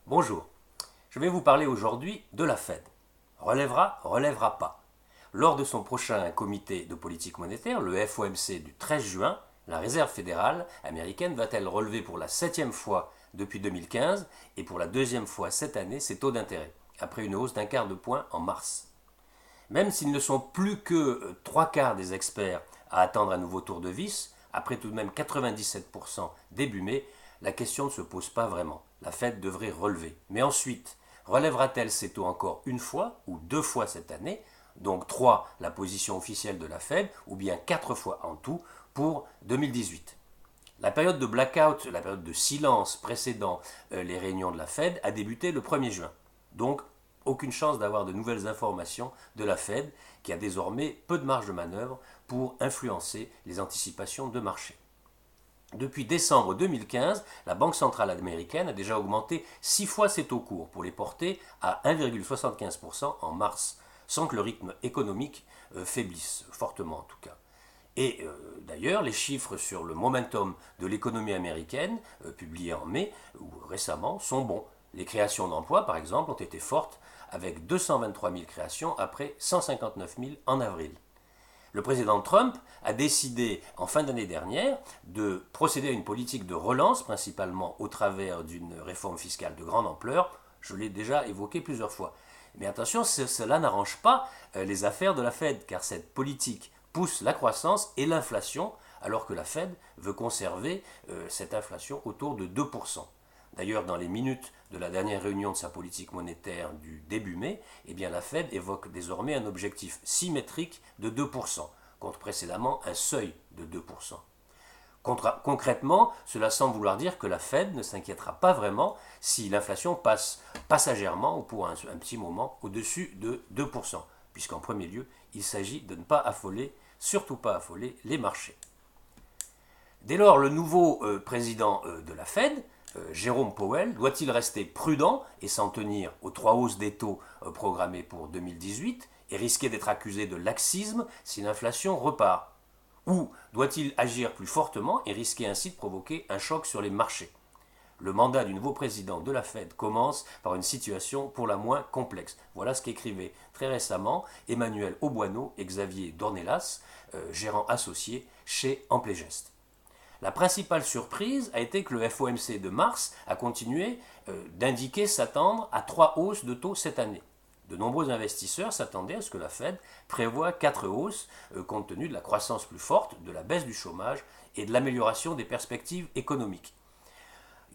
Bonjour, je vais vous parler aujourd'hui de la Fed. Relèvera, relèvera pas. Lors de son prochain comité de politique monétaire, le FOMC du 13 juin, la Réserve fédérale américaine va-t-elle relever pour la 7e fois depuis 2015 et pour la 2e fois cette année ses taux d'intérêt, après une hausse d'1/4 de point en mars. Même s'ils ne sont plus que 3/4 des experts à attendre un nouveau tour de vis, après tout de même 97% début mai, la question ne se pose pas vraiment. La Fed devrait relever. Mais ensuite, relèvera-t-elle ses taux encore une fois ou deux fois cette année, donc 3 la position officielle de la Fed, ou bien 4 fois en tout pour 2018. La période de blackout, la période de silence précédant les réunions de la Fed a débuté le 1er juin. Donc, aucune chance d'avoir de nouvelles informations de la Fed, qui a désormais peu de marge de manœuvre pour influencer les anticipations de marché. Depuis décembre 2015, la Banque centrale américaine a déjà augmenté 6 fois ses taux courts pour les porter à 1,75% en mars, sans que le rythme économique faiblisse, fortement en tout cas. Et d'ailleurs, les chiffres sur le momentum de l'économie américaine, publiés en mai ou récemment, sont bons. Les créations d'emplois, par exemple, ont été fortes, avec 223 000 créations après 159 000 en avril. Le président Trump a décidé en fin d'année dernière de procéder à une politique de relance, principalement au travers d'une réforme fiscale de grande ampleur. Je l'ai déjà évoqué plusieurs fois. Mais attention, cela n'arrange pas les affaires de la Fed, car cette politique pousse la croissance et l'inflation, alors que la Fed veut conserver cette inflation autour de 2%. D'ailleurs, dans les minutes de la dernière réunion de sa politique monétaire du début mai, eh bien, la Fed évoque désormais un objectif symétrique de 2%, contre précédemment un seuil de 2%. Concrètement, cela semble vouloir dire que la Fed ne s'inquiétera pas vraiment si l'inflation passe passagèrement ou pour un petit moment au-dessus de 2%, puisqu'en premier lieu, il s'agit de ne pas affoler, surtout pas affoler les marchés. Dès lors, le nouveau président de la Fed, Jérôme Powell, doit-il rester prudent et s'en tenir aux 3 hausses des taux programmées pour 2018 et risquer d'être accusé de laxisme si l'inflation repart? Ou doit-il agir plus fortement et risquer ainsi de provoquer un choc sur les marchés? Le mandat du nouveau président de la Fed commence par une situation pour la moins complexe. Voilà ce qu'écrivaient très récemment Emmanuel Auboineau et Xavier Dornelas, gérants associés chez Amplegest. La principale surprise a été que le FOMC de mars a continué d'indiquer s'attendre à 3 hausses de taux cette année. De nombreux investisseurs s'attendaient à ce que la Fed prévoie 4 hausses compte tenu de la croissance plus forte, de la baisse du chômage et de l'amélioration des perspectives économiques.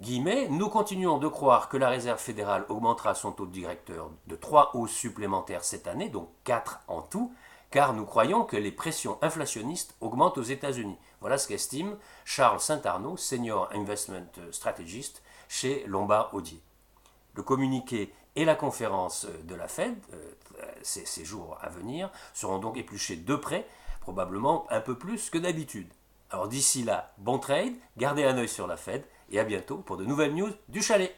Guillemets, nous continuons de croire que la Réserve fédérale augmentera son taux de directeur de 3 hausses supplémentaires cette année, donc 4 en tout, car nous croyons que les pressions inflationnistes augmentent aux États-Unis. Voilà ce qu'estime Charles Saint-Arnaud, Senior Investment Strategist chez Lombard-Odier. Le communiqué et la conférence de la Fed, ces jours à venir, seront donc épluchés de près, probablement un peu plus que d'habitude. Alors d'ici là, bon trade, gardez un œil sur la Fed et à bientôt pour de nouvelles news du chalet.